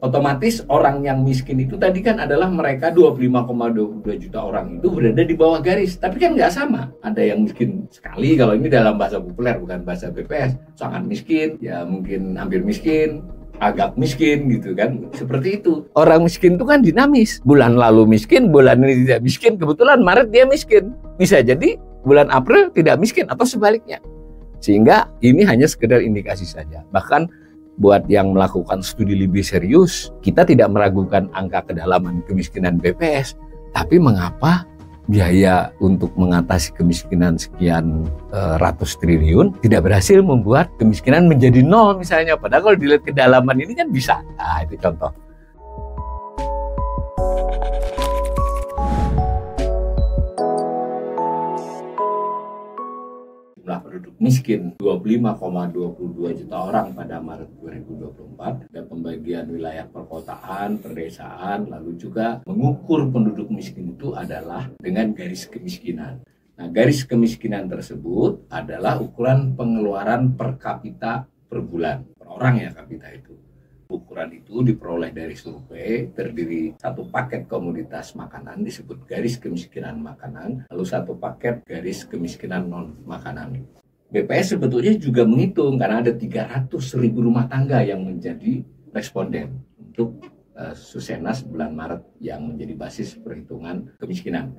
Otomatis orang yang miskin itu tadi kan adalah mereka 25,22 juta orang itu berada di bawah garis. Tapi kan nggak sama. Ada yang miskin sekali, kalau ini dalam bahasa populer bukan bahasa BPS. Sangat miskin, ya mungkin hampir miskin, agak miskin gitu kan. Seperti itu. Orang miskin itu kan dinamis. Bulan lalu miskin, bulan ini tidak miskin. Kebetulan Maret dia miskin. Bisa jadi bulan April tidak miskin atau sebaliknya. Sehingga ini hanya sekedar indikasi saja. Bahkan buat yang melakukan studi lebih serius, kita tidak meragukan angka kedalaman kemiskinan BPS. Tapi mengapa biaya untuk mengatasi kemiskinan sekian ratus triliun tidak berhasil membuat kemiskinan menjadi nol misalnya? Padahal kalau dilihat kedalaman ini kan bisa. Nah, itu contoh. Jumlah penduduk miskin 25,22 juta orang pada Maret 2024, dan pembagian wilayah perkotaan, perdesaan, lalu juga mengukur penduduk miskin itu adalah dengan garis kemiskinan. Nah, garis kemiskinan tersebut adalah ukuran pengeluaran per kapita per bulan, per orang ya kapita itu. Ukuran itu diperoleh dari survei, terdiri satu paket komoditas makanan disebut garis kemiskinan makanan, lalu satu paket garis kemiskinan non makanan. BPS sebetulnya juga menghitung karena ada 300.000 rumah tangga yang menjadi responden untuk Susenas bulan Maret yang menjadi basis perhitungan kemiskinan.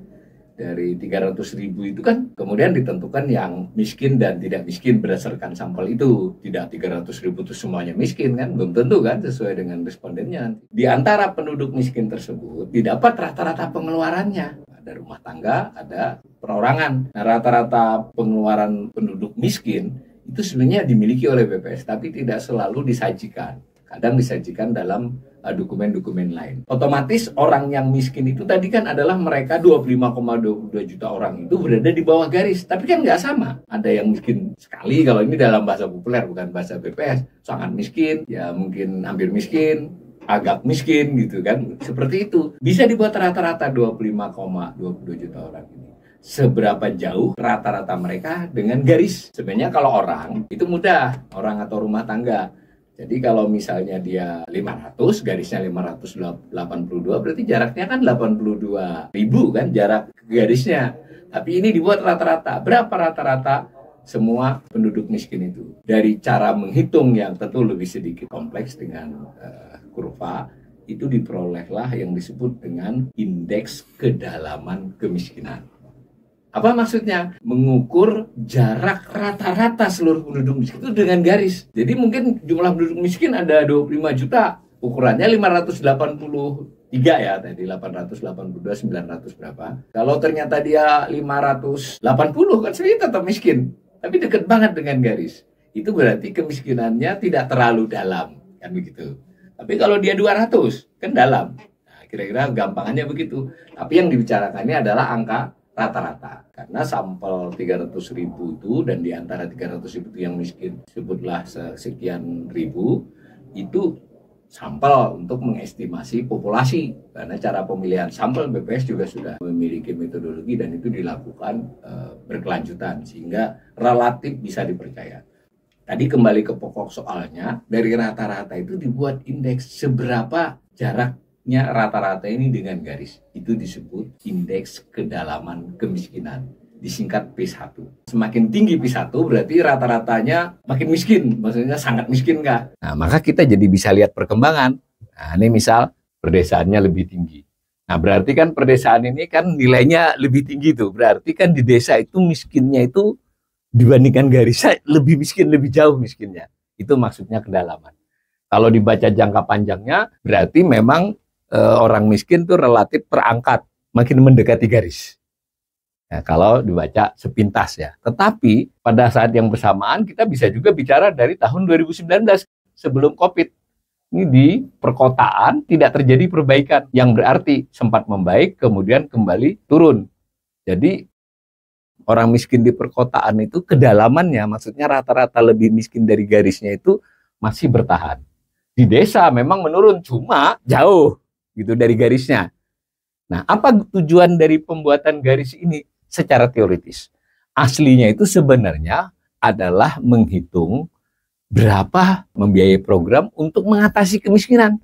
Dari 300.000 itu kan kemudian ditentukan yang miskin dan tidak miskin berdasarkan sampel itu. Tidak 300.000 itu semuanya miskin kan, belum tentu kan, sesuai dengan respondennya. Di antara penduduk miskin tersebut didapat rata-rata pengeluarannya. Ada rumah tangga, ada perorangan. Nah, rata-rata pengeluaran penduduk miskin itu sebenarnya dimiliki oleh BPS, tapi tidak selalu disajikan. Kadang disajikan dalam dokumen-dokumen lain. Otomatis orang yang miskin itu tadi kan adalah mereka 25,22 juta orang itu berada di bawah garis. Tapi kan nggak sama. Ada yang miskin sekali, kalau ini dalam bahasa populer bukan bahasa BPS. Sangat miskin, ya mungkin hampir miskin, agak miskin gitu kan. Seperti itu. Bisa dibuat rata-rata 25,22 juta orang ini. Seberapa jauh rata-rata mereka dengan garis. Sebenarnya kalau orang itu mudah, orang atau rumah tangga. Jadi kalau misalnya dia 500, garisnya 582, berarti jaraknya kan 82.000 kan jarak garisnya. Tapi ini dibuat rata-rata. Berapa rata-rata semua penduduk miskin itu? Dari cara menghitung yang tentu lebih sedikit kompleks dengan kurva, itu diperolehlah yang disebut dengan indeks kedalaman kemiskinan. Apa maksudnya? Mengukur jarak rata-rata seluruh penduduk miskin itu dengan garis. Jadi mungkin jumlah penduduk miskin ada 25 juta, ukurannya 583 ya, tadi 882, 900 berapa. Kalau ternyata dia 580 kan sebenarnya tetap miskin, tapi dekat banget dengan garis. Itu berarti kemiskinannya tidak terlalu dalam, kan begitu. Tapi kalau dia 200, kan dalam. Nah, kira-kira gampangannya begitu. Tapi yang dibicarakannya adalah angka rata-rata, karena sampel 300.000 itu, dan di antara 300.000 itu yang miskin sebutlah sekian ribu, itu sampel untuk mengestimasi populasi. Karena cara pemilihan sampel BPS juga sudah memiliki metodologi dan itu dilakukan berkelanjutan sehingga relatif bisa dipercaya. Tadi kembali ke pokok soalnya, dari rata-rata itu dibuat indeks seberapa jarak rata-rata ini dengan garis. Itu disebut indeks kedalaman kemiskinan, disingkat P1. Semakin tinggi P1 berarti rata-ratanya makin miskin, maksudnya sangat miskin kah? Nah, maka kita jadi bisa lihat perkembangan. Nah, ini misal perdesaannya lebih tinggi. Nah, berarti kan perdesaan ini kan nilainya lebih tinggi tuh. Berarti kan di desa itu miskinnya itu dibandingkan garisnya lebih miskin, lebih jauh miskinnya. Itu maksudnya kedalaman. Kalau dibaca jangka panjangnya berarti memang orang miskin tuh relatif terangkat, makin mendekati garis. Nah, kalau dibaca sepintas ya. Tetapi pada saat yang bersamaan kita bisa juga bicara dari tahun 2019 sebelum COVID. Ini di perkotaan tidak terjadi perbaikan, yang berarti sempat membaik kemudian kembali turun. Jadi orang miskin di perkotaan itu kedalamannya, maksudnya rata-rata lebih miskin dari garisnya itu masih bertahan. Di desa memang menurun, cuma jauh gitu dari garisnya. Nah, apa tujuan dari pembuatan garis ini secara teoritis? Aslinya itu sebenarnya adalah menghitung berapa membiayai program untuk mengatasi kemiskinan.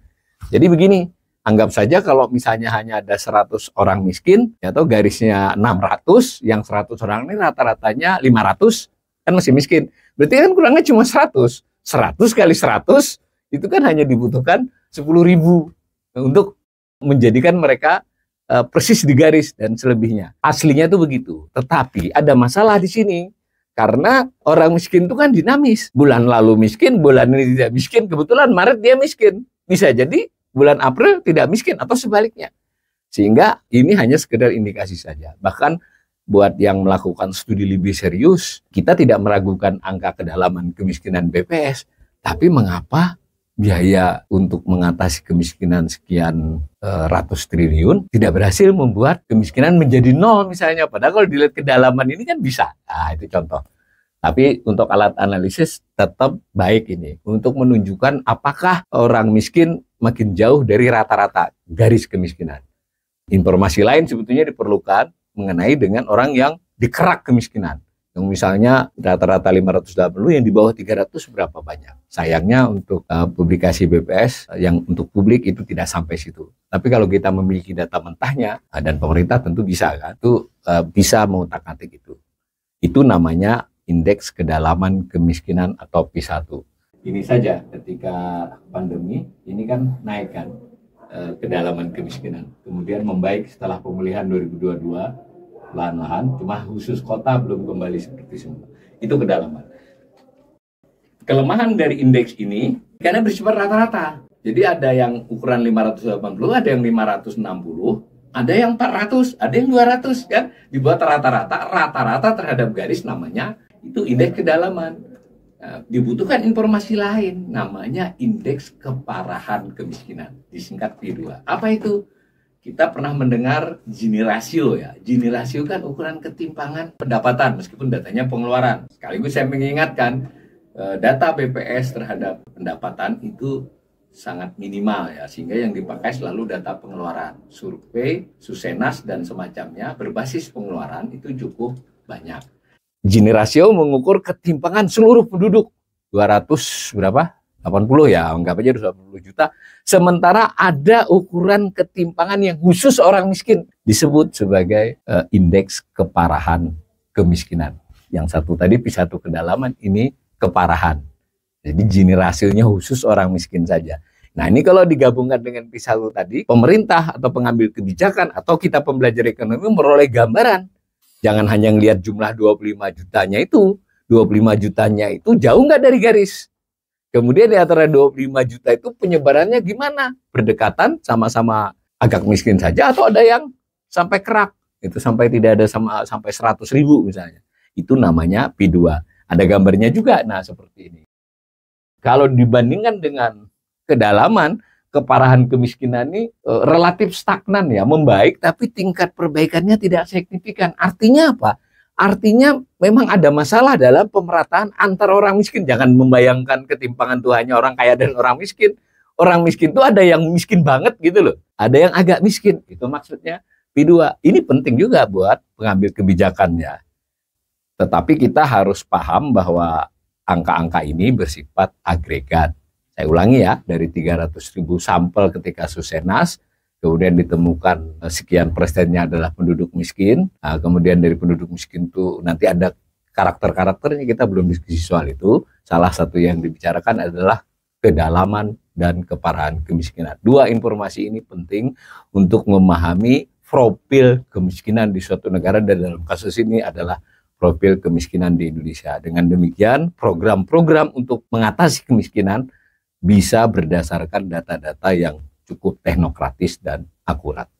Jadi begini, anggap saja kalau misalnya hanya ada 100 orang miskin, atau garisnya 600, yang 100 orang ini rata-ratanya 500, kan masih miskin. Berarti kan kurangnya cuma 100. 100 kali 100, itu kan hanya dibutuhkan 10.000 untuk menjadikan mereka persis di garis dan selebihnya. Aslinya tuh begitu. Tetapi ada masalah di sini. Karena orang miskin itu kan dinamis. Bulan lalu miskin, bulan ini tidak miskin. Kebetulan Maret dia miskin. Bisa jadi bulan April tidak miskin atau sebaliknya. Sehingga ini hanya sekedar indikasi saja. Bahkan buat yang melakukan studi lebih serius, kita tidak meragukan angka kedalaman kemiskinan BPS. Tapi mengapa biaya untuk mengatasi kemiskinan sekian ratus triliun tidak berhasil membuat kemiskinan menjadi nol misalnya. Padahal kalau dilihat kedalaman ini kan bisa. Nah, itu contoh. Tapi untuk alat analisis tetap baik ini untuk menunjukkan apakah orang miskin makin jauh dari rata-rata garis kemiskinan. Informasi lain sebetulnya diperlukan mengenai dengan orang yang dikerak kemiskinan. Yang misalnya rata-rata 580, yang di bawah 300 berapa banyak. Sayangnya untuk publikasi BPS yang untuk publik itu tidak sampai situ. Tapi kalau kita memiliki data mentahnya, dan pemerintah tentu bisa kan, itu bisa mengutak-atik itu. Itu namanya indeks kedalaman kemiskinan atau P1. Ini saja ketika pandemi ini kan naik kan kedalaman kemiskinan. Kemudian membaik setelah pemulihan 2022 lahan-lahan, cuma khusus kota belum kembali seperti semula. Itu kedalaman. Kelemahan dari indeks ini karena bersifat rata-rata. Jadi ada yang ukuran 580, ada yang 560, ada yang 400, ada yang 200 kan. Dibuat rata-rata terhadap garis namanya itu indeks kedalaman. Nah, dibutuhkan informasi lain namanya indeks keparahan kemiskinan, disingkat P2. Apa itu? Kita pernah mendengar Gini rasio ya. Gini rasio kan ukuran ketimpangan pendapatan meskipun datanya pengeluaran. Sekaligus saya mengingatkan data BPS terhadap pendapatan itu sangat minimal ya, sehingga yang dipakai selalu data pengeluaran. Survei, Susenas dan semacamnya berbasis pengeluaran itu cukup banyak. Gini rasio mengukur ketimpangan seluruh penduduk 200 berapa? 80 ya, anggap aja 280 juta. Sementara ada ukuran ketimpangan yang khusus orang miskin disebut sebagai indeks keparahan kemiskinan. Yang satu tadi P1 kedalaman, ini keparahan. Jadi Gini rasionya khusus orang miskin saja. Nah, ini kalau digabungkan dengan P1 tadi, pemerintah atau pengambil kebijakan atau kita pembelajar ekonomi meroleh gambaran. Jangan hanya ngelihat jumlah 25 jutanya itu. 25 jutanya itu jauh nggak dari garis. Kemudian di antara 25 juta itu penyebarannya gimana? Berdekatan, sama-sama agak miskin saja, atau ada yang sampai kerak. Itu sampai tidak ada sampai 100.000 misalnya. Itu namanya P2. Ada gambarnya juga, nah seperti ini. Kalau dibandingkan dengan kedalaman, keparahan kemiskinan ini relatif stagnan ya, membaik, tapi tingkat perbaikannya tidak signifikan. Artinya apa? Artinya memang ada masalah dalam pemerataan antar orang miskin. Jangan membayangkan ketimpangan itu hanya orang kaya dan orang miskin. Orang miskin itu ada yang miskin banget gitu loh. Ada yang agak miskin. Itu maksudnya P2. Ini penting juga buat pengambil kebijakannya. Tetapi kita harus paham bahwa angka-angka ini bersifat agregat. Saya ulangi ya, dari 300.000 sampel ketika Susenas, kemudian ditemukan sekian persennya adalah penduduk miskin. Nah, kemudian dari penduduk miskin itu nanti ada karakter-karakternya, kita belum diskusi soal itu. Salah satu yang dibicarakan adalah kedalaman dan keparahan kemiskinan. Dua informasi ini penting untuk memahami profil kemiskinan di suatu negara, dan dalam kasus ini adalah profil kemiskinan di Indonesia. Dengan demikian, program-program untuk mengatasi kemiskinan bisa berdasarkan data-data yang cukup teknokratis dan akurat.